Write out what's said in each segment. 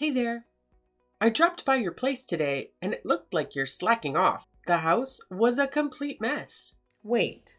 Hey there. I dropped by your place today and it looked like you're slacking off. The house was a complete mess. Wait,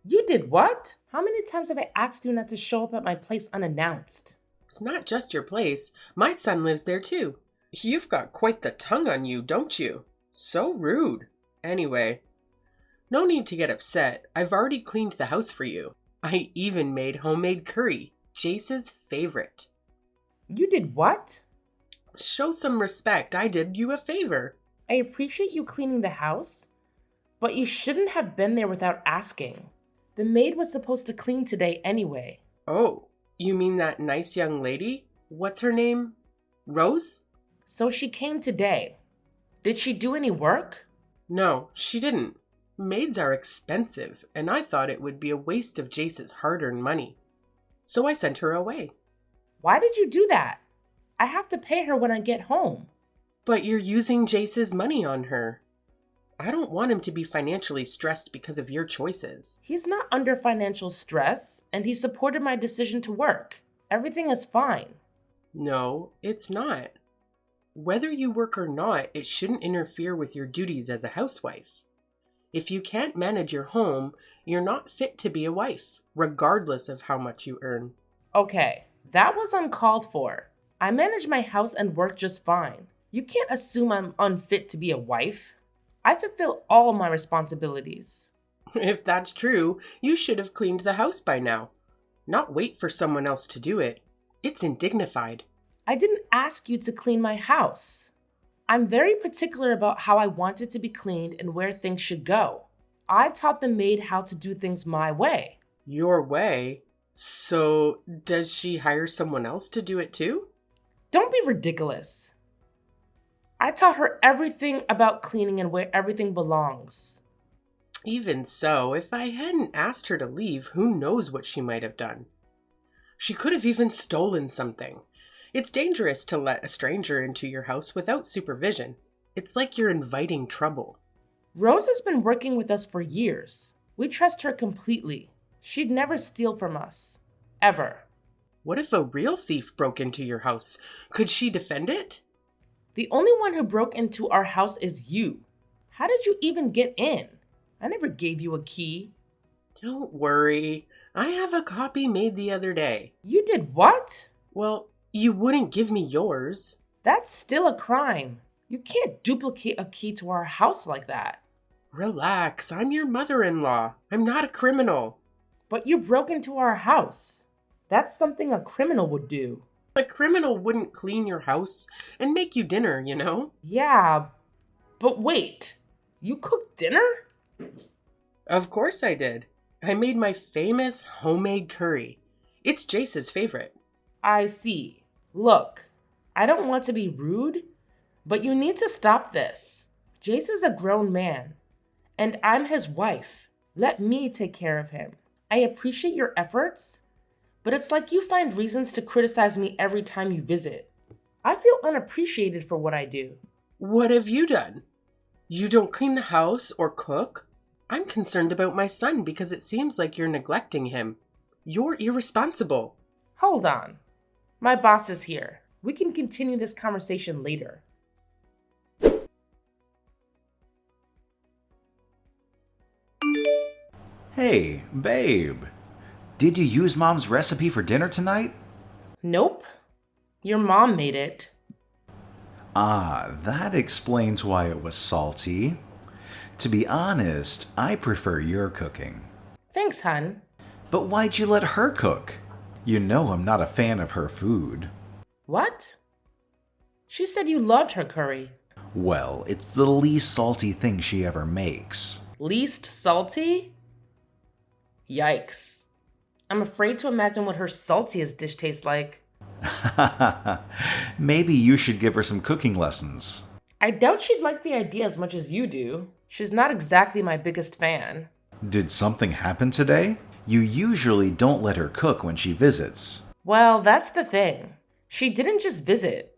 you did what? How many times have I asked you not to show up at my place unannounced? It's not just your place. My son lives there too. You've got quite the tongue on you, don't you? So rude. Anyway, no need to get upset. I've already cleaned the house for you. I even made homemade curry, Jace's favorite. You did what? Show some respect. I did you a favor. I appreciate you cleaning the house, but you shouldn't have been there without asking. The maid was supposed to clean today anyway. Oh, you mean that nice young lady? What's her name? Rose? So she came today. Did she do any work? No, she didn't. Maids are expensive, and I thought it would be a waste of Jace's hard-earned money. So I sent her away. Why did you do that? I have to pay her when I get home. But you're using Jace's money on her. I don't want him to be financially stressed because of your choices. He's not under financial stress, and he supported my decision to work. Everything is fine. No, it's not. Whether you work or not, it shouldn't interfere with your duties as a housewife. If you can't manage your home, you're not fit to be a wife, regardless of how much you earn. Okay, that was uncalled for. I manage my house and work just fine. You can't assume I'm unfit to be a wife. I fulfill all my responsibilities. If that's true, you should have cleaned the house by now. Not wait for someone else to do it. It's indignified. I didn't ask you to clean my house. I'm very particular about how I want it to be cleaned and where things should go. I taught the maid how to do things my way. Your way? So, does she hire someone else to do it too? Don't be ridiculous. I taught her everything about cleaning and where everything belongs. Even so, if I hadn't asked her to leave, who knows what she might have done? She could have even stolen something. It's dangerous to let a stranger into your house without supervision. It's like you're inviting trouble. Rose has been working with us for years. We trust her completely. She'd never steal from us. Ever. What if a real thief broke into your house? Could she defend it? The only one who broke into our house is you. How did you even get in? I never gave you a key. Don't worry. I have a copy made the other day. You did what? Well, you wouldn't give me yours. That's still a crime. You can't duplicate a key to our house like that. Relax, I'm your mother-in-law. I'm not a criminal. But you broke into our house. That's something a criminal would do. A criminal wouldn't clean your house and make you dinner, you know? Yeah, but wait. You cooked dinner? Of course I did. I made my famous homemade curry. It's Jace's favorite. I see. Look, I don't want to be rude, but you need to stop this. Jace is a grown man, and I'm his wife. Let me take care of him. I appreciate your efforts, but it's like you find reasons to criticize me every time you visit. I feel unappreciated for what I do. What have you done? You don't clean the house or cook? I'm concerned about my son because it seems like you're neglecting him. You're irresponsible. Hold on. My boss is here. We can continue this conversation later. Hey, babe. Did you use Mom's recipe for dinner tonight? Nope. Your mom made it. Ah, that explains why it was salty. To be honest, I prefer your cooking. Thanks, hun. But why'd you let her cook? You know I'm not a fan of her food. What? She said you loved her curry. Well, it's the least salty thing she ever makes. Least salty? Yikes. I'm afraid to imagine what her saltiest dish tastes like. Maybe you should give her some cooking lessons. I doubt she'd like the idea as much as you do. She's not exactly my biggest fan. Did something happen today? You usually don't let her cook when she visits. Well, that's the thing. She didn't just visit.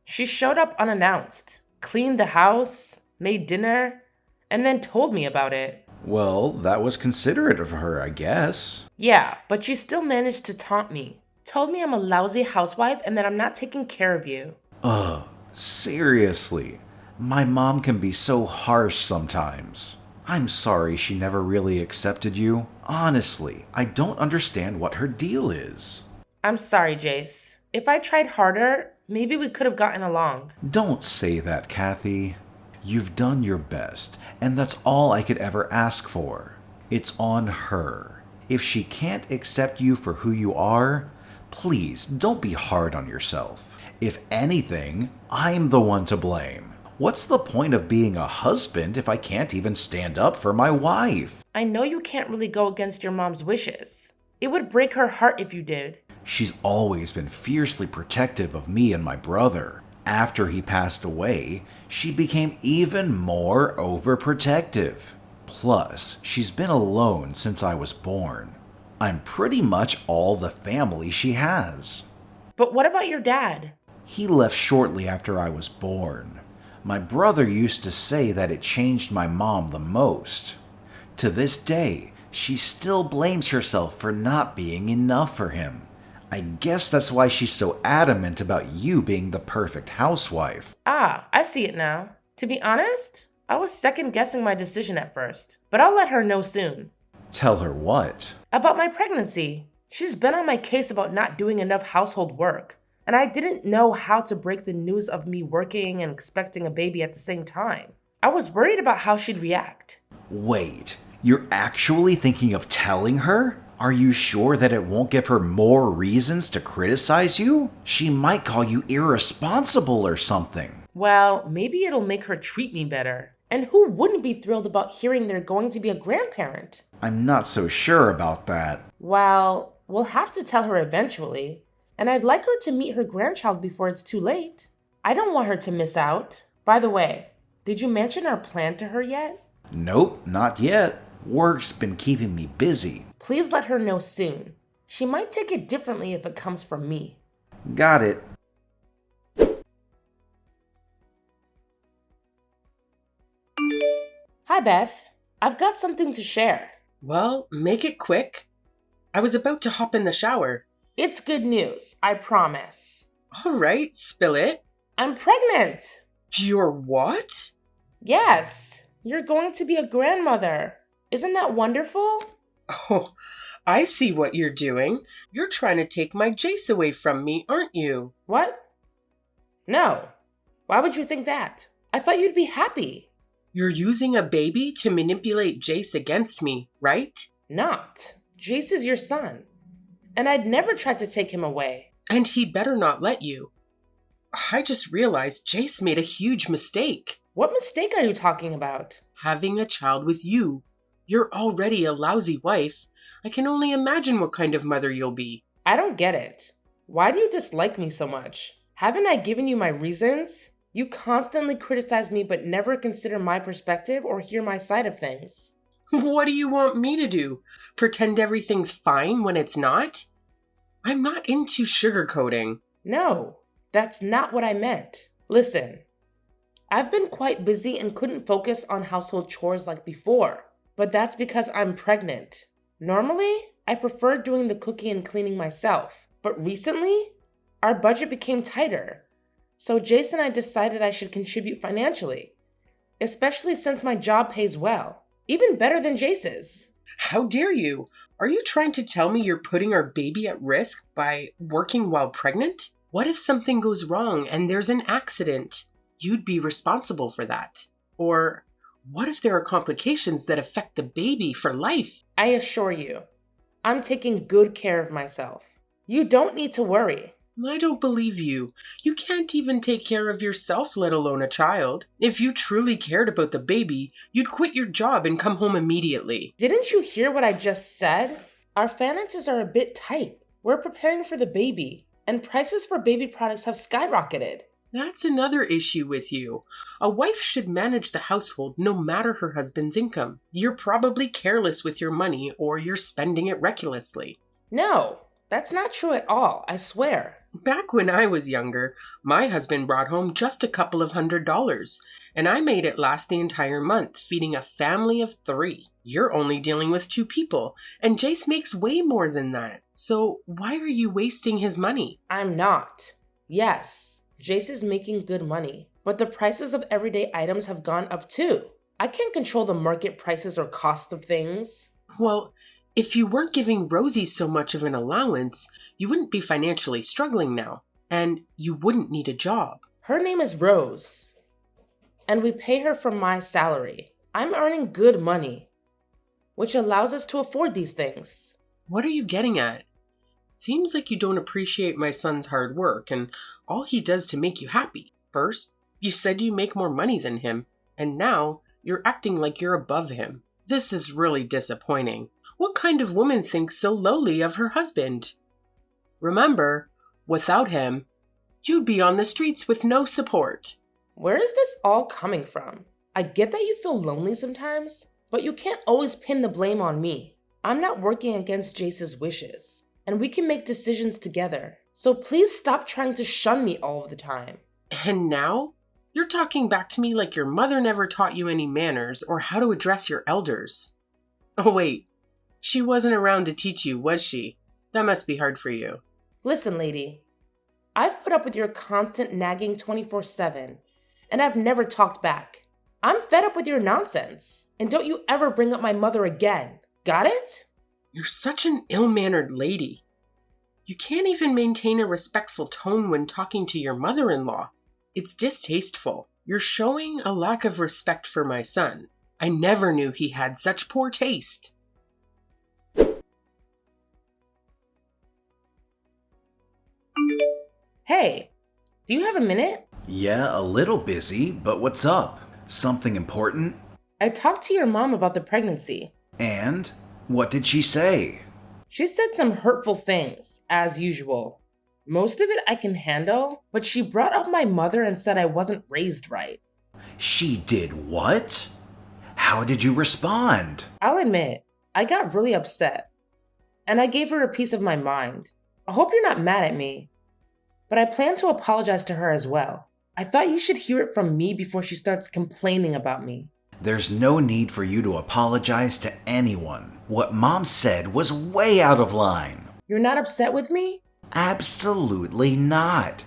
She showed up unannounced, cleaned the house, made dinner, and then told me about it. Well, that was considerate of her, I guess. Yeah, but she still managed to taunt me. Told me I'm a lousy housewife and that I'm not taking care of you. Ugh, seriously. My mom can be so harsh sometimes. I'm sorry she never really accepted you. Honestly, I don't understand what her deal is. I'm sorry, Jace. If I tried harder, maybe we could have gotten along. Don't say that, Kathy. You've done your best, and that's all I could ever ask for. It's on her. If she can't accept you for who you are, please don't be hard on yourself. If anything, I'm the one to blame. What's the point of being a husband if I can't even stand up for my wife? I know you can't really go against your mom's wishes. It would break her heart if you did. She's always been fiercely protective of me and my brother. After he passed away, she became even more overprotective. Plus, she's been alone since I was born. I'm pretty much all the family she has. But what about your dad? He left shortly after I was born. My brother used to say that it changed my mom the most. To this day, she still blames herself for not being enough for him. I guess that's why she's so adamant about you being the perfect housewife. Ah, I see it now. To be honest, I was second guessing my decision at first, but I'll let her know soon. Tell her what? About my pregnancy. She's been on my case about not doing enough household work, and I didn't know how to break the news of me working and expecting a baby at the same time. I was worried about how she'd react. Wait, you're actually thinking of telling her? Are you sure that it won't give her more reasons to criticize you? She might call you irresponsible or something. Well, maybe it'll make her treat me better. And who wouldn't be thrilled about hearing they're going to be a grandparent? I'm not so sure about that. Well, we'll have to tell her eventually. And I'd like her to meet her grandchild before it's too late. I don't want her to miss out. By the way, did you mention our plan to her yet? Nope, not yet. Work's been keeping me busy. Please let her know soon. She might take it differently if it comes from me. Got it. Hi, Beth. I've got something to share. Well, make it quick. I was about to hop in the shower. It's good news, I promise. All right, spill it. I'm pregnant. You're what? Yes, you're going to be a grandmother. Isn't that wonderful? Oh, I see what you're doing. You're trying to take my Jace away from me, aren't you? What? No. Why would you think that? I thought you'd be happy. You're using a baby to manipulate Jace against me, right? Not. Jace is your son. And I'd never tried to take him away. And he'd better not let you. I just realized Jace made a huge mistake. What mistake are you talking about? Having a child with you. You're already a lousy wife. I can only imagine what kind of mother you'll be. I don't get it. Why do you dislike me so much? Haven't I given you my reasons? You constantly criticize me but never consider my perspective or hear my side of things. What do you want me to do? Pretend everything's fine when it's not? I'm not into sugarcoating. No, that's not what I meant. Listen, I've been quite busy and couldn't focus on household chores like before. But that's because I'm pregnant. Normally, I prefer doing the cooking and cleaning myself. But recently, our budget became tighter. So Jace and I decided I should contribute financially. Especially since my job pays well. Even better than Jace's. How dare you? Are you trying to tell me you're putting our baby at risk by working while pregnant? What if something goes wrong and there's an accident? You'd be responsible for that. Or what if there are complications that affect the baby for life? I assure you, I'm taking good care of myself. You don't need to worry. I don't believe you. You can't even take care of yourself, let alone a child. If you truly cared about the baby, you'd quit your job and come home immediately. Didn't you hear what I just said? Our finances are a bit tight. We're preparing for the baby, and prices for baby products have skyrocketed. That's another issue with you. A wife should manage the household no matter her husband's income. You're probably careless with your money or you're spending it recklessly. No, that's not true at all, I swear. Back when I was younger, my husband brought home just a couple of $100s, and I made it last the entire month, feeding a family of 3. You're only dealing with 2 people, and Jace makes way more than that. So why are you wasting his money? I'm not. Yes, Jace is making good money, but the prices of everyday items have gone up too. I can't control the market prices or cost of things. Well, if you weren't giving Rosie so much of an allowance, you wouldn't be financially struggling now, and you wouldn't need a job. Her name is Rose, and we pay her from my salary. I'm earning good money, which allows us to afford these things. What are you getting at? Seems like you don't appreciate my son's hard work and all he does to make you happy. First, you said you make more money than him, and now you're acting like you're above him. This is really disappointing. What kind of woman thinks so lowly of her husband? Remember, without him, you'd be on the streets with no support. Where is this all coming from? I get that you feel lonely sometimes, but you can't always pin the blame on me. I'm not working against Jace's wishes, and we can make decisions together. So please stop trying to shun me all of the time. And now, you're talking back to me like your mother never taught you any manners or how to address your elders. Oh wait, she wasn't around to teach you, was she? That must be hard for you. Listen, lady, I've put up with your constant nagging 24/7, and I've never talked back. I'm fed up with your nonsense, and don't you ever bring up my mother again. Got it? You're such an ill-mannered lady. You can't even maintain a respectful tone when talking to your mother-in-law. It's distasteful. You're showing a lack of respect for my son. I never knew he had such poor taste. Hey, do you have a minute? Yeah, a little busy, but what's up? Something important? I talked to your mom about the pregnancy. And? What did she say? She said some hurtful things, as usual. Most of it I can handle, but she brought up my mother and said I wasn't raised right. She did what? How did you respond? I'll admit, I got really upset, and I gave her a piece of my mind. I hope you're not mad at me, but I plan to apologize to her as well. I thought you should hear it from me before she starts complaining about me. There's no need for you to apologize to anyone. What Mom said was way out of line. You're not upset with me? Absolutely not.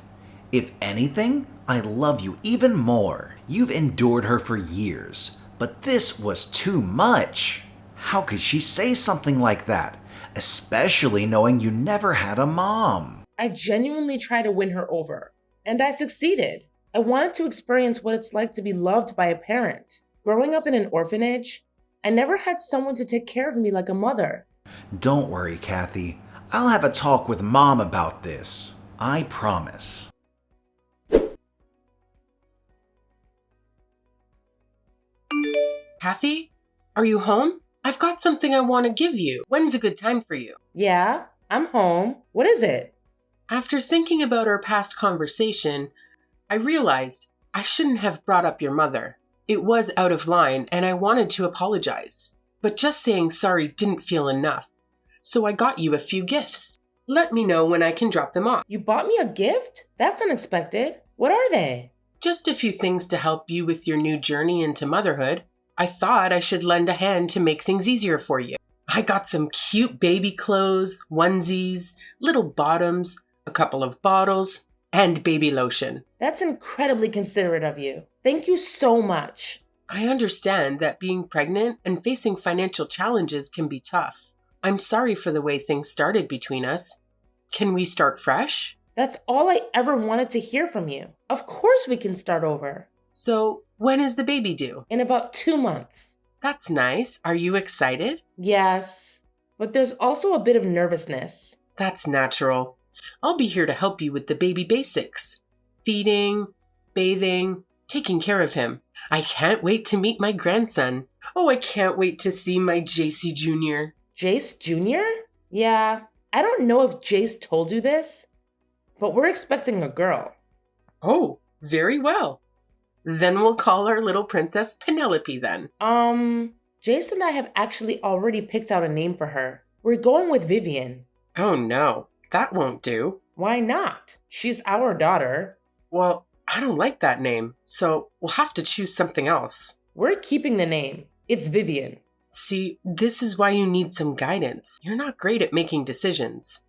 If anything, I love you even more. You've endured her for years, but this was too much. How could she say something like that, especially knowing you never had a mom? I genuinely tried to win her over, and I succeeded. I wanted to experience what it's like to be loved by a parent. Growing up in an orphanage, I never had someone to take care of me like a mother. Don't worry, Kathy. I'll have a talk with Mom about this. I promise. Kathy, are you home? I've got something I want to give you. When's a good time for you? Yeah, I'm home. What is it? After thinking about our past conversation, I realized I shouldn't have brought up your mother. It was out of line, and I wanted to apologize. But just saying sorry didn't feel enough. So I got you a few gifts. Let me know when I can drop them off. You bought me a gift? That's unexpected. What are they? Just a few things to help you with your new journey into motherhood. I thought I should lend a hand to make things easier for you. I got some cute baby clothes, onesies, little bottoms, a couple of bottles, and baby lotion. That's incredibly considerate of you. Thank you so much. I understand that being pregnant and facing financial challenges can be tough. I'm sorry for the way things started between us. Can we start fresh? That's all I ever wanted to hear from you. Of course we can start over. So, when is the baby due? In about 2 months. That's nice. Are you excited? Yes, but there's also a bit of nervousness. That's natural. I'll be here to help you with the baby basics. Feeding, bathing, taking care of him. I can't wait to meet my grandson. Oh, I can't wait to see my JC Jr. Jace Jr.? Yeah, I don't know if Jace told you this, but we're expecting a girl. Oh, very well. Then we'll call our little princess Penelope then. Jace and I have actually already picked out a name for her. We're going with Vivian. Oh no, that won't do. Why not? She's our daughter. Well, I don't like that name, so we'll have to choose something else. We're keeping the name. It's Vivian. See, this is why you need some guidance. You're not great at making decisions.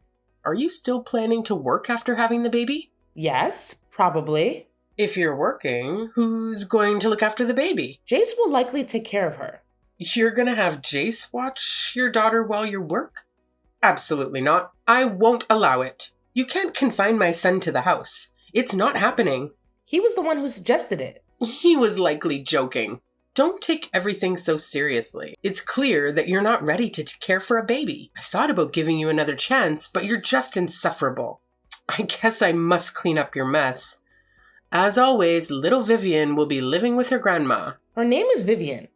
Are you still planning to work after having the baby? Yes, Probably. If you're working, who's going to look after the baby? Jace will likely take care of her. You're gonna have Jace watch your daughter while you work? Absolutely not. I won't allow it. You can't confine my son to the house. It's not happening. He was the one who suggested it. He was likely joking. Don't take everything so seriously. It's clear that you're not ready to care for a baby. I thought about giving you another chance, but you're just insufferable. I guess I must clean up your mess. As always, little Vivian will be living with her grandma. Her name is Vivian,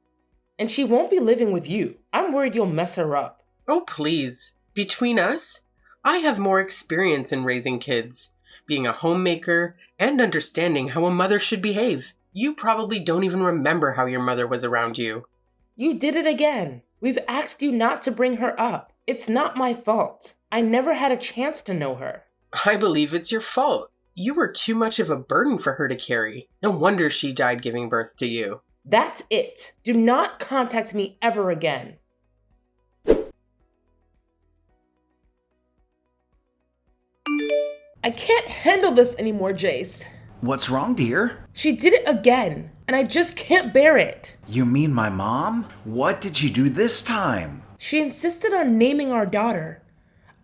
and she won't be living with you. I'm worried you'll mess her up. Oh, please. Between us, I have more experience in raising kids, being a homemaker, and understanding how a mother should behave. You probably don't even remember how your mother was around you. You did it again. We've asked you not to bring her up. It's not my fault. I never had a chance to know her. I believe it's your fault. You were too much of a burden for her to carry. No wonder she died giving birth to you. That's it. Do not contact me ever again. I can't handle this anymore, Jace. What's wrong, dear? She did it again, and I just can't bear it. You mean my mom? What did she do this time? She insisted on naming our daughter,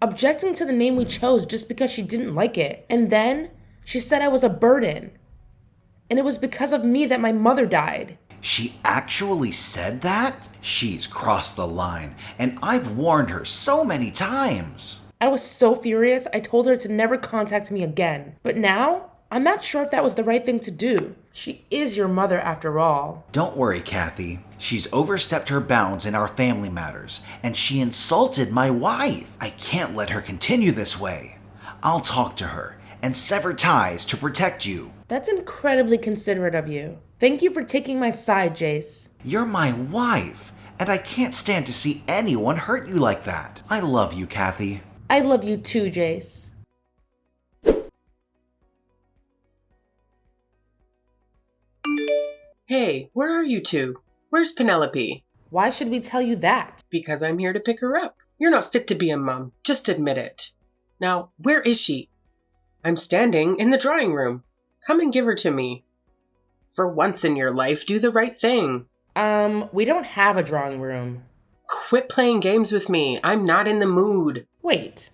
objecting to the name we chose just because she didn't like it. And then she said I was a burden. And it was because of me that my mother died. She actually said that? She's crossed the line, and I've warned her so many times. I was so furious, I told her to never contact me again. But now, I'm not sure if that was the right thing to do. She is your mother after all. Don't worry, Kathy. She's overstepped her bounds in our family matters, and she insulted my wife. I can't let her continue this way. I'll talk to her and sever ties to protect you. That's incredibly considerate of you. Thank you for taking my side, Jace. You're my wife, and I can't stand to see anyone hurt you like that. I love you, Kathy. I love you too, Jace. Hey, where are you two? Where's Penelope? Why should we tell you that? Because I'm here to pick her up. You're not fit to be a mom. Just admit it. Now, where is she? I'm standing in the drawing room. Come and give her to me. For once in your life, do the right thing. We don't have a drawing room. Quit playing games with me. I'm not in the mood. Wait,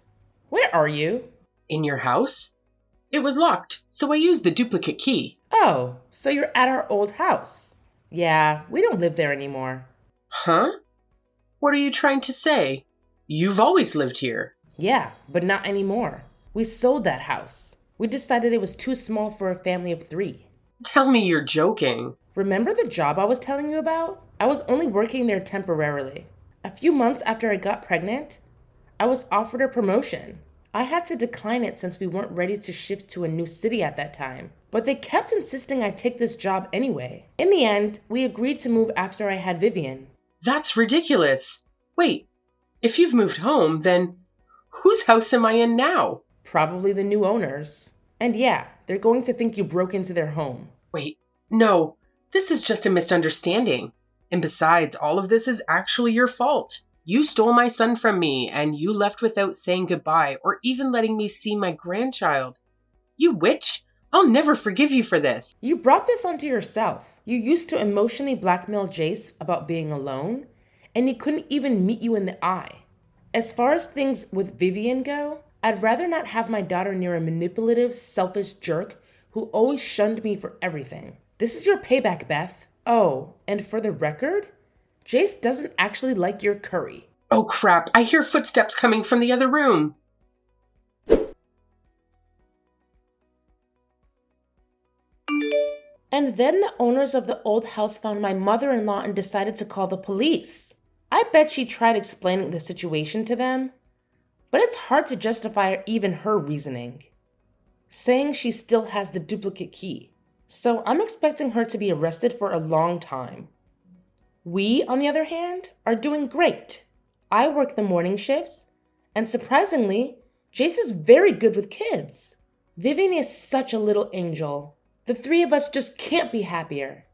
where are you? In your house? It was locked, so I used the duplicate key. Oh, so you're at our old house. Yeah, we don't live there anymore. Huh? What are you trying to say? You've always lived here. Yeah, but not anymore. We sold that house. We decided it was too small for a family of 3. Tell me you're joking. Remember the job I was telling you about? I was only working there temporarily. A few months after I got pregnant, I was offered a promotion. I had to decline it since we weren't ready to shift to a new city at that time. But they kept insisting I take this job anyway. In the end, we agreed to move after I had Vivian. That's ridiculous. Wait, if you've moved home, then whose house am I in now? Probably the new owners. And yeah, they're going to think you broke into their home. Wait, no, this is just a misunderstanding. And besides, all of this is actually your fault. You stole my son from me, and you left without saying goodbye or even letting me see my grandchild. You witch! I'll never forgive you for this. You brought this onto yourself. You used to emotionally blackmail Jace about being alone, and he couldn't even meet you in the eye. As far as things with Vivian go, I'd rather not have my daughter near a manipulative, selfish jerk who always shunned me for everything. This is your payback, Beth. Oh, and for the record, Jace doesn't actually like your curry. Oh crap, I hear footsteps coming from the other room. And then the owners of the old house found my mother-in-law and decided to call the police. I bet she tried explaining the situation to them, but it's hard to justify even her reasoning, saying she still has the duplicate key. So I'm expecting her to be arrested for a long time. We, on the other hand, are doing great. I work the morning shifts, and surprisingly, Jace is very good with kids. Vivian is such a little angel. The 3 of us just can't be happier.